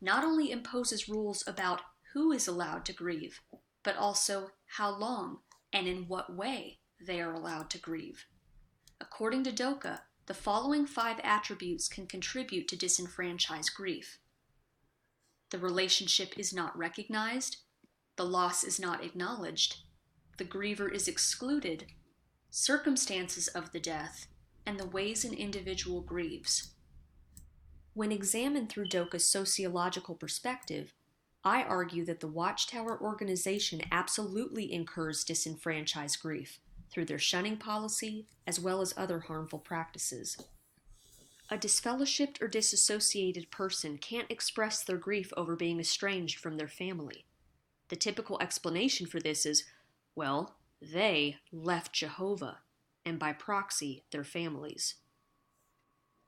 not only imposes rules about who is allowed to grieve, but also how long and in what way they are allowed to grieve. According to Doka, the following 5 attributes can contribute to disenfranchised grief. The relationship is not recognized, the loss is not acknowledged, the griever is excluded, circumstances of the death, and the ways an individual grieves. When examined through Doka's sociological perspective, I argue that the Watchtower organization absolutely incurs disenfranchised grief through their shunning policy as well as other harmful practices. A disfellowshipped or disassociated person can't express their grief over being estranged from their family. The typical explanation for this is, well, they left Jehovah, and by proxy, their families.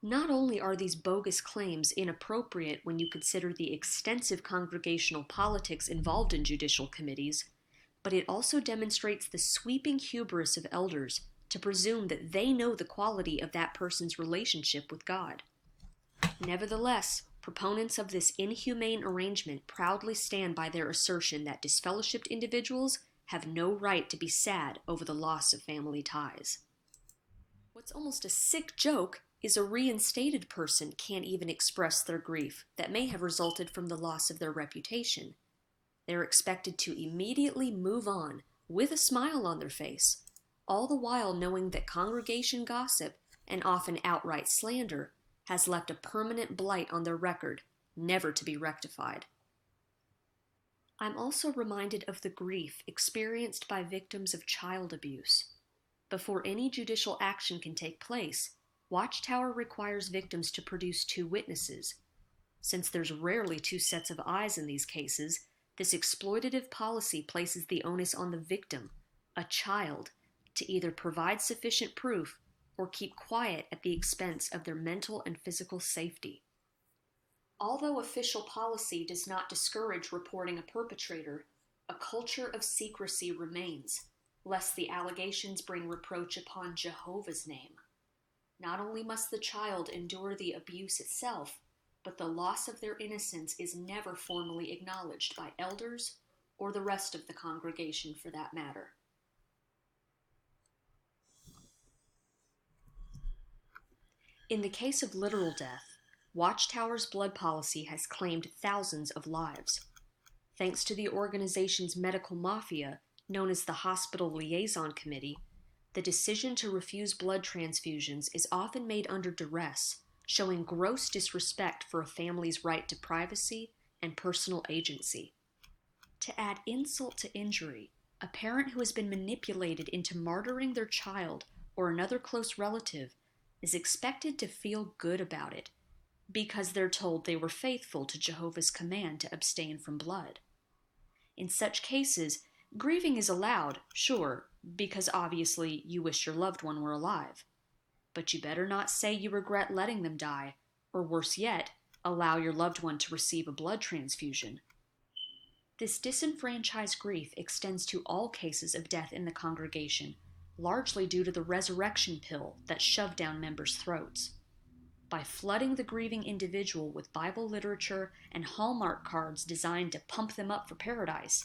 Not only are these bogus claims inappropriate when you consider the extensive congregational politics involved in judicial committees, but it also demonstrates the sweeping hubris of elders to presume that they know the quality of that person's relationship with God. Nevertheless, proponents of this inhumane arrangement proudly stand by their assertion that disfellowshipped individuals have no right to be sad over the loss of family ties. What's almost a sick joke is a reinstated person can't even express their grief that may have resulted from the loss of their reputation. They're expected to immediately move on with a smile on their face, all the while knowing that congregation gossip and often outright slander has left a permanent blight on their record, never to be rectified. I'm also reminded of the grief experienced by victims of child abuse. Before any judicial action can take place, Watchtower requires victims to produce 2 witnesses. Since there's rarely 2 sets of eyes in these cases, this exploitative policy places the onus on the victim, a child, to either provide sufficient proof or keep quiet at the expense of their mental and physical safety. Although official policy does not discourage reporting a perpetrator, a culture of secrecy remains, lest the allegations bring reproach upon Jehovah's name. Not only must the child endure the abuse itself, but the loss of their innocence is never formally acknowledged by elders or the rest of the congregation for that matter. In the case of literal death, Watchtower's blood policy has claimed thousands of lives. Thanks to the organization's medical mafia, known as the Hospital Liaison Committee, the decision to refuse blood transfusions is often made under duress, showing gross disrespect for a family's right to privacy and personal agency. To add insult to injury, a parent who has been manipulated into martyring their child or another close relative is expected to feel good about it because they're told they were faithful to Jehovah's command to abstain from blood. In such cases, grieving is allowed, sure, because obviously you wish your loved one were alive. But you better not say you regret letting them die, or worse yet, allow your loved one to receive a blood transfusion. This disenfranchised grief extends to all cases of death in the congregation, largely due to the resurrection pill that's shoved down members' throats. By flooding the grieving individual with Bible literature and Hallmark cards designed to pump them up for paradise,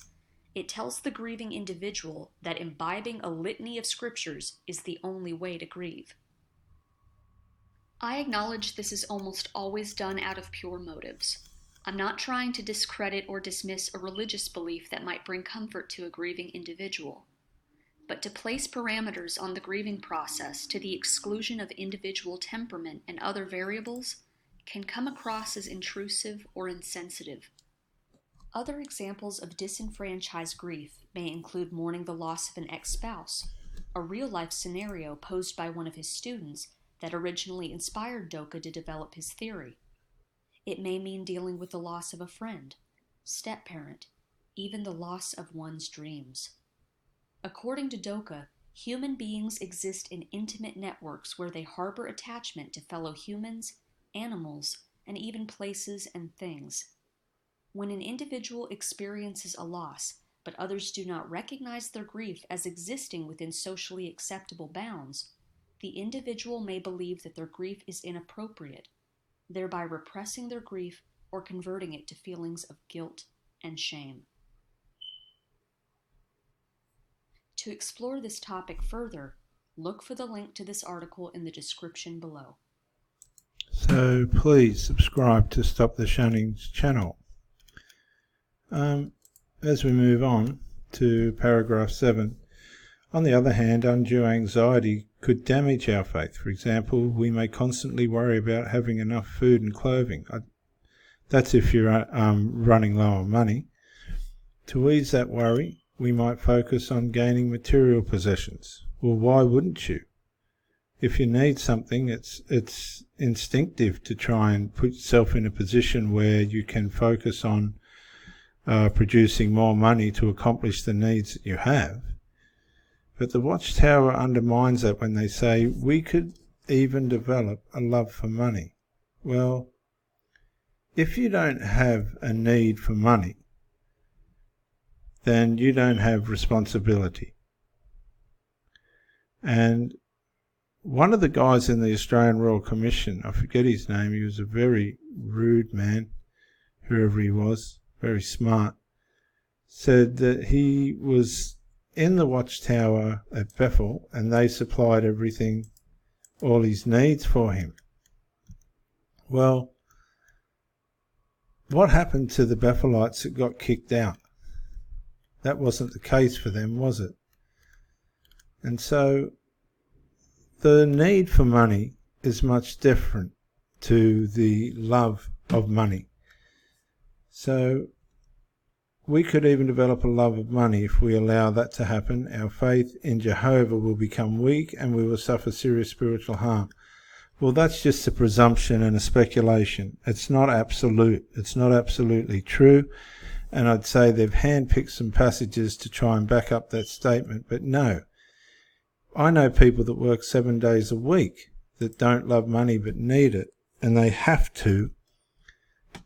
it tells the grieving individual that imbibing a litany of scriptures is the only way to grieve. I acknowledge this is almost always done out of pure motives. I'm not trying to discredit or dismiss a religious belief that might bring comfort to a grieving individual. But to place parameters on the grieving process to the exclusion of individual temperament and other variables can come across as intrusive or insensitive. Other examples of disenfranchised grief may include mourning the loss of an ex-spouse, a real-life scenario posed by one of his students that originally inspired Doka to develop his theory. It may mean dealing with the loss of a friend, step-parent, even the loss of one's dreams. According to Doka, human beings exist in intimate networks where they harbor attachment to fellow humans, animals, and even places and things. When an individual experiences a loss, but others do not recognize their grief as existing within socially acceptable bounds, the individual may believe that their grief is inappropriate, thereby repressing their grief or converting it to feelings of guilt and shame. To explore this topic further, look for the link to this article in the description below. So please subscribe to Stop the Shunning's channel. As we move on to paragraph 7, on the other hand, undue anxiety could damage our faith. For example, we may constantly worry about having enough food and clothing. That's if you're running low on money. To ease that worry, we might focus on gaining material possessions. Well, why wouldn't you? If you need something, it's instinctive to try and put yourself in a position where you can focus on producing more money to accomplish the needs that you have. But the Watchtower undermines that when they say we could even develop a love for money. Well, if you don't have a need for money, then you don't have responsibility. And one of the guys in the Australian Royal Commission, I forget his name, he was a very rude man, whoever he was, very smart, said that he was in the Watchtower at Bethel and they supplied everything, all his needs for him. Well, what happened to the Bethelites that got kicked out? That wasn't the case for them, was it? And so the need for money is much different to the love of money. So we could even develop a love of money. If we allow that to happen, our faith in Jehovah will become weak and we will suffer serious spiritual harm. Well, that's just a presumption and a speculation. It's not absolute. It's not absolutely true. And I'd say they've handpicked some passages to try and back up that statement. But no, I know people that work 7 days a week that don't love money but need it. And they have to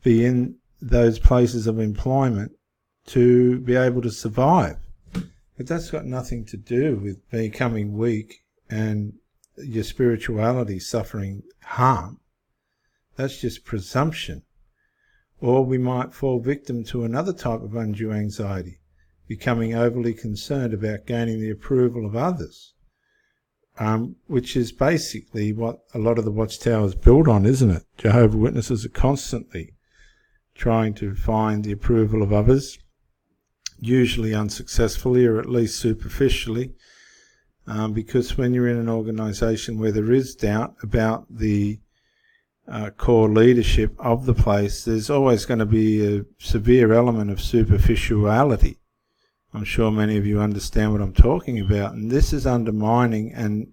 be in those places of employment to be able to survive. But that's got nothing to do with becoming weak and your spirituality suffering harm. That's just presumption. Or we might fall victim to another type of undue anxiety, becoming overly concerned about gaining the approval of others, which is basically what a lot of the Watchtower is built on, isn't it? Jehovah's Witnesses are constantly trying to find the approval of others, usually unsuccessfully or at least superficially, because when you're in an organisation where there is doubt about the core leadership of the place, there's always going to be a severe element of superficiality. I'm sure many of you understand what I'm talking about, and this is undermining and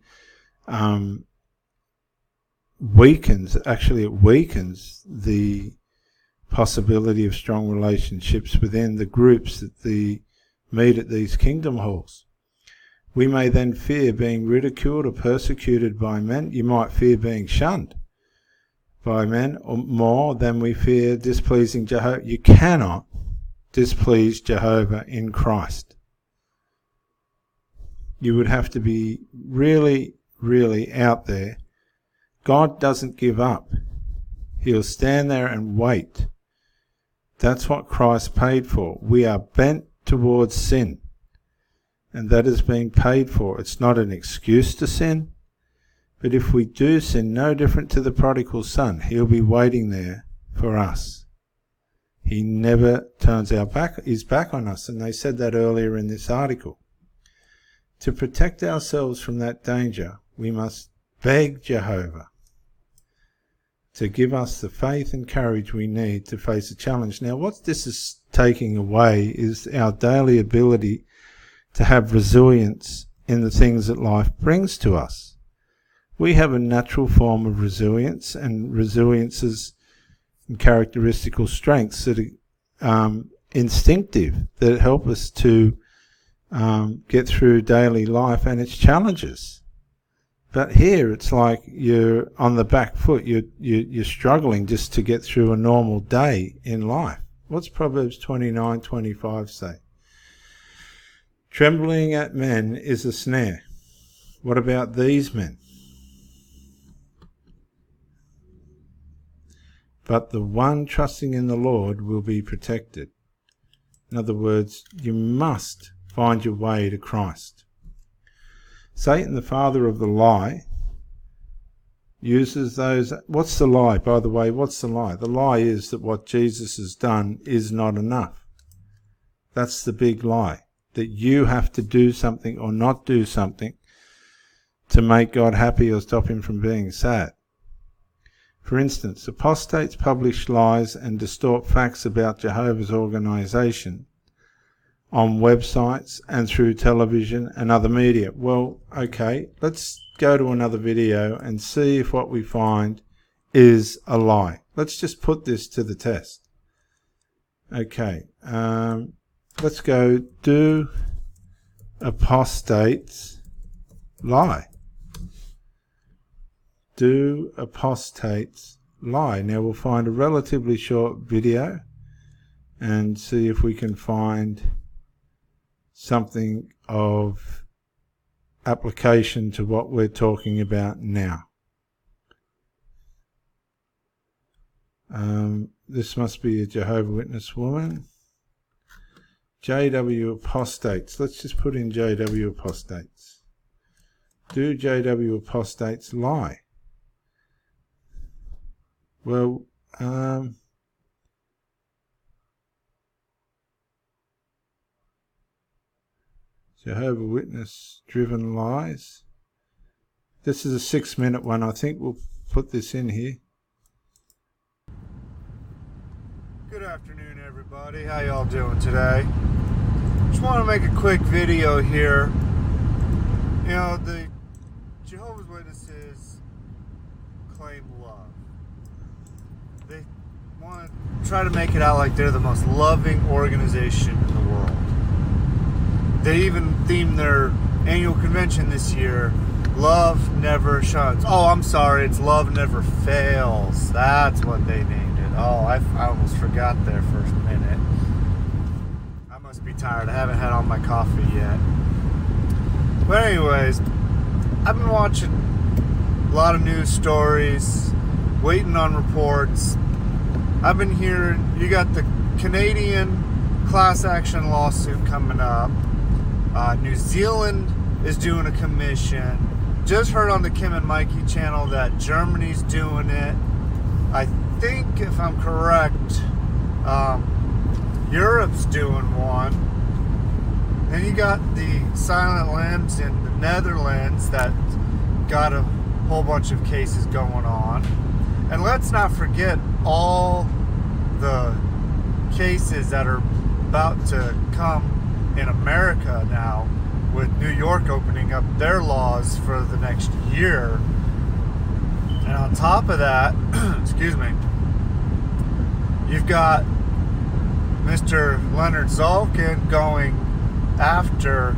weakens the possibility of strong relationships within the groups that meet at these kingdom halls. We may then fear being ridiculed or persecuted by men. You might fear being shunned by men or more than we fear displeasing Jehovah. You cannot displease Jehovah in Christ. You would have to be really, really out there. God doesn't give up. He'll stand there and wait. That's what Christ paid for. We are bent towards sin, and that is being paid for. It's not an excuse to sin, but if we do sin, no different to the prodigal son, he'll be waiting there for us. He never turns his back on us, and they said that earlier in this article. To protect ourselves from that danger, we must beg Jehovah to give us the faith and courage we need to face a challenge. Now, what this is taking away is our daily ability to have resilience in the things that life brings to us. We have a natural form of resilience, and resiliences and characteristical strengths that are instinctive, that help us to get through daily life and its challenges. But here it's like you're on the back foot. You're struggling just to get through a normal day in life. What's Proverbs 29:25 say? Trembling at men is a snare. What about these men? but the one trusting in the Lord will be protected. In other words, you must find your way to Christ. Satan, the father of the lie, uses those... What's the lie, by the way? What's the lie? The lie is that what Jesus has done is not enough. That's the big lie, that you have to do something or not do something to make God happy or stop him from being sad. For instance, apostates publish lies and distort facts about Jehovah's organization on websites and through television and other media. Well, okay, let's go to another video and see if what we find is a lie. Let's just put this to the test. Okay, let's go, do apostates lie? Do apostates lie? Now we'll find a relatively short video and see if we can find something of application to what we're talking about now. This must be a Jehovah's Witness woman. JW apostates. Let's just put in JW apostates. Do JW apostates lie? Well, Jehovah's Witness driven lies. This is a 6-minute one. I think we'll put this in here. Good afternoon, everybody. How y'all doing today? Just want to make a quick video here. You know, the Jehovah's Witnesses claim love. They want to try to make it out like they're the most loving organization in the world. They even themed their annual convention this year, Love Never Shuns. Oh, I'm sorry, it's Love Never Fails. That's what they named it. Oh, I almost forgot there for a minute. I must be tired. I haven't had all my coffee yet. But anyways, I've been watching a lot of news stories, waiting on reports. I've been hearing, you got the Canadian class action lawsuit coming up. New Zealand is doing a commission. Just heard on the Kim and Mikey channel that Germany's doing it. I think, if I'm correct, Europe's doing one. Then you got the Silent Lambs in the Netherlands that got a whole bunch of cases going on. And let's not forget all the cases that are about to come in America now, with New York opening up their laws for the next year. And on top of that, excuse me, you've got Mr. Leonard Zolkin going after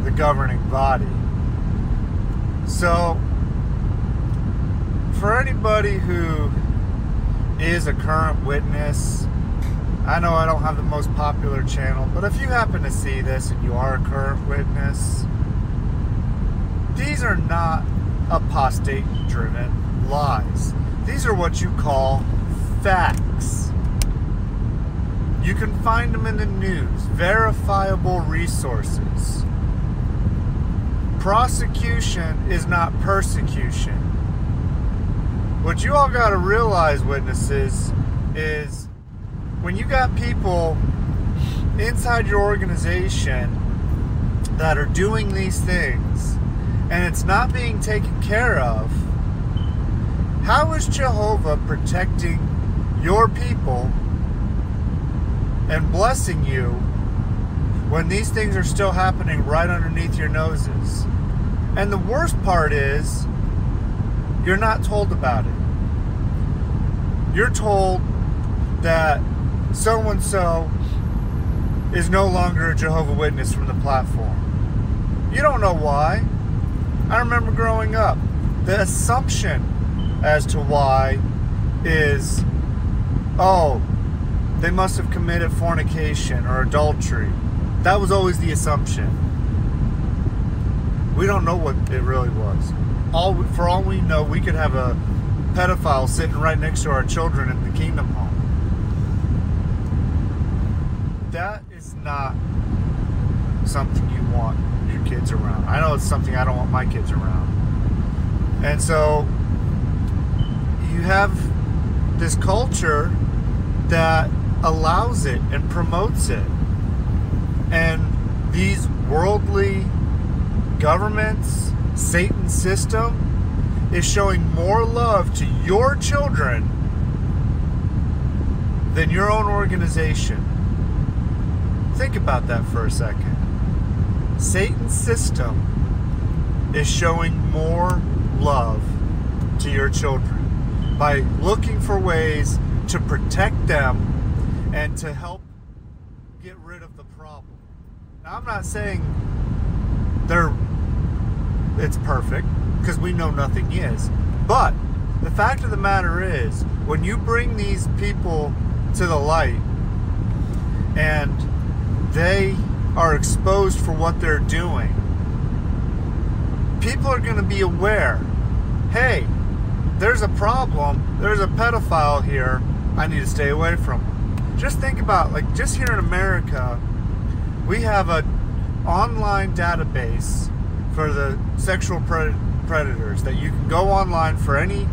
the governing body. So, for anybody who is a current witness, I know I don't have the most popular channel, but if you happen to see this and you are a current witness, these are not apostate-driven lies. These are what you call facts. You can find them in the news, verifiable resources. Prosecution is not persecution. What you all got to realize, witnesses, is when you got people inside your organization that are doing these things and it's not being taken care of, how is Jehovah protecting your people and blessing you when these things are still happening right underneath your noses? And the worst part is, you're not told about it. You're told that so-and-so is no longer a Jehovah's Witness from the platform. You don't know why. I remember growing up, the assumption as to why is, oh, they must have committed fornication or adultery. That was always the assumption. We don't know what it really was. For all we know, we could have a pedophiles sitting right next to our children in the Kingdom Hall. That is not something you want your kids around. I know it's something I don't want my kids around. And so you have this culture that allows it and promotes it. And these worldly governments, Satan's system, is showing more love to your children than your own organization. Think about that for a second. Satan's system is showing more love to your children by looking for ways to protect them and to help get rid of the problem. Now, I'm not saying it's perfect, because we know nothing is. But the fact of the matter is, when you bring these people to the light and they are exposed for what they're doing, people are going to be aware, hey, there's a problem, there's a pedophile here, I need to stay away from him. Just think about, like, just here in America, we have an online database for the sexual predators that you can go online for any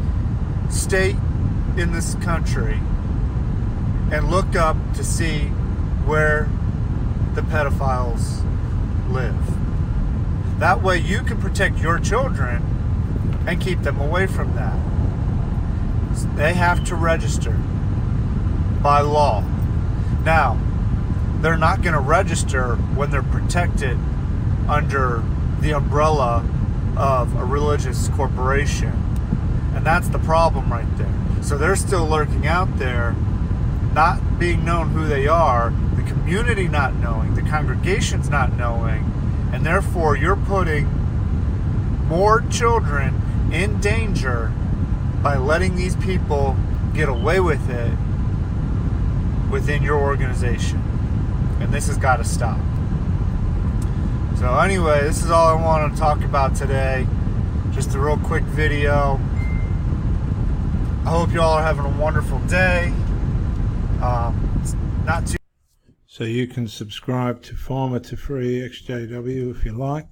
state in this country and look up to see where the pedophiles live. That way you can protect your children and keep them away from that. They have to register by law. Now, they're not going to register when they're protected under the umbrella of a religious corporation. And that's the problem right there. So they're still lurking out there, not being known who they are, the community not knowing, the congregation's not knowing, and therefore you're putting more children in danger by letting these people get away with it within your organization. And this has got to stop. So anyway, this is all I want to talk about today. Just a real quick video. I hope you all are having a wonderful day. It's not too... So you can subscribe to Former to Free XJW if you like.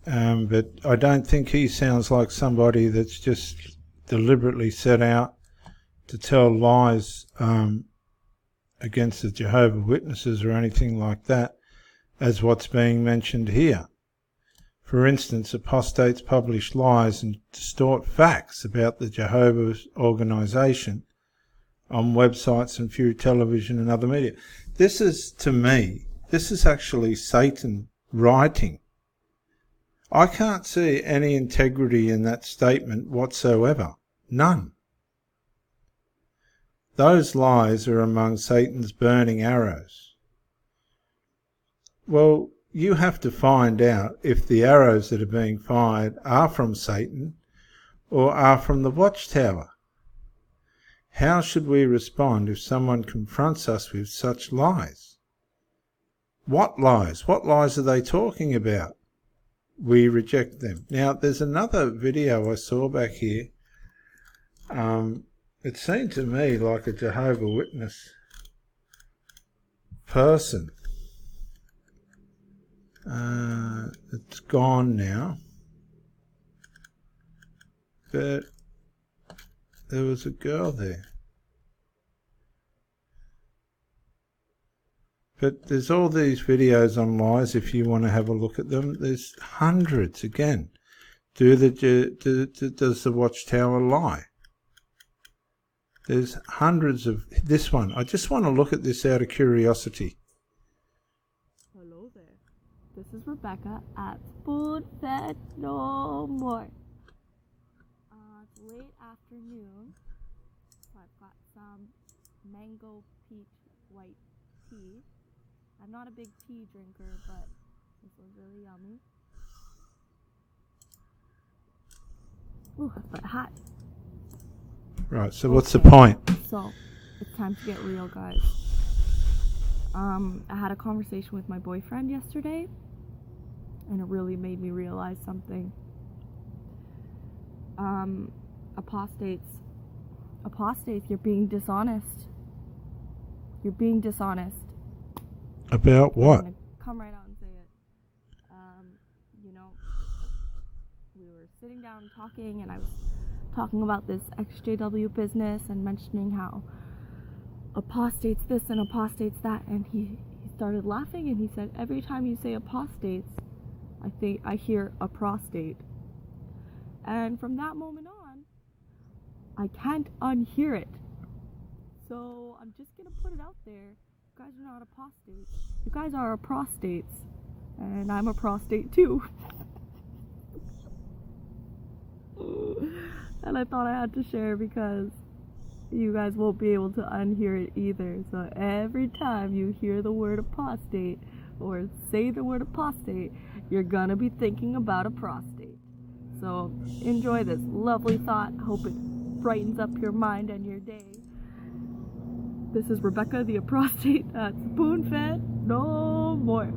But I don't think he sounds like somebody that's just deliberately set out to tell lies against the Jehovah Witnesses or anything like that, as what's being mentioned here. For instance, apostates publish lies and distort facts about the Jehovah's organization on websites and through television and other media. This is, to me, this is actually Satan writing. I can't see any integrity in that statement whatsoever. None. Those lies are among Satan's burning arrows. Well, you have to find out if the arrows that are being fired are from Satan or are from the Watchtower. How should we respond if someone confronts us with such lies? What lies? What lies are they talking about? We reject them. Now, there's another video I saw back here. It seemed to me like a Jehovah Witness person. It's gone now, but there was a girl there. But there's all these videos on lies if you want to have a look at them. There's hundreds again. Does the Watchtower lie? There's hundreds of this one. I just want to look at this out of curiosity. Hello there. This is Rebecca at Food Fed No More. It's late afternoon. So I've got some mango peach white tea. I'm not a big tea drinker, but this was really yummy. Ooh, but hot. Right, so what's the point? So, it's time to get real, guys. I had a conversation with my boyfriend yesterday, and it really made me realize something. Apostates apostates. You're being dishonest. You're being dishonest. About what? I'm gonna come right out and say it. We were sitting down talking, and I was talking about this XJW business and mentioning how apostates this and apostates that, and he started laughing, and he said, every time you say apostates, I hear a prostate. And from that moment on, I can't unhear it. So I'm just gonna put it out there. You guys are not apostates. You guys are prostates. And I'm a prostate too. And I thought I had to share because you guys won't be able to unhear it either. So every time you hear the word apostate or say the word apostate, you're gonna be thinking about a prostate. So enjoy this lovely thought. Hope it brightens up your mind and your day. This is Rebecca, the apostate at Spoon-Fed No More.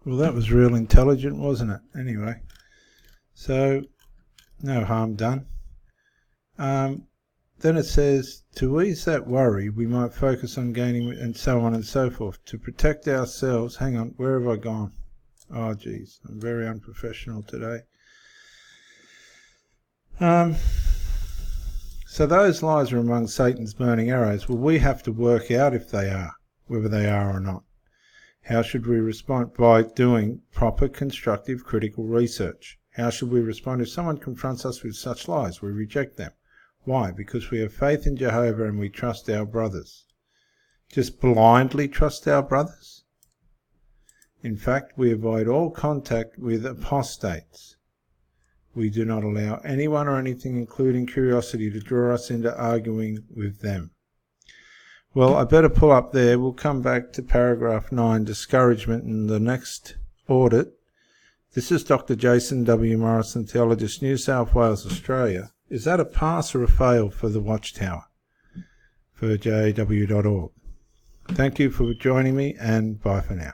Well, that was real intelligent, wasn't it? Anyway, so no harm done. Then it says, to ease that worry, we might focus on gaining, and so on and so forth. To protect ourselves, hang on, where have I gone? Oh, geez, I'm very unprofessional today. So those lies are among Satan's burning arrows. Well, we have to work out if they are, whether they are or not. How should we respond? By doing proper constructive critical research. How should we respond if someone confronts us with such lies? We reject them. Why? Because we have faith in Jehovah and we trust our brothers. Just blindly trust our brothers? In fact, we avoid all contact with apostates. We do not allow anyone or anything, including curiosity, to draw us into arguing with them. Well, I better pull up there. We'll come back to paragraph 9, discouragement, in the next audit. This is Dr. Jason W. Morrison, theologist, New South Wales, Australia. Is that a pass or a fail for the Watchtower? For jaw.org. Thank you for joining me, and bye for now.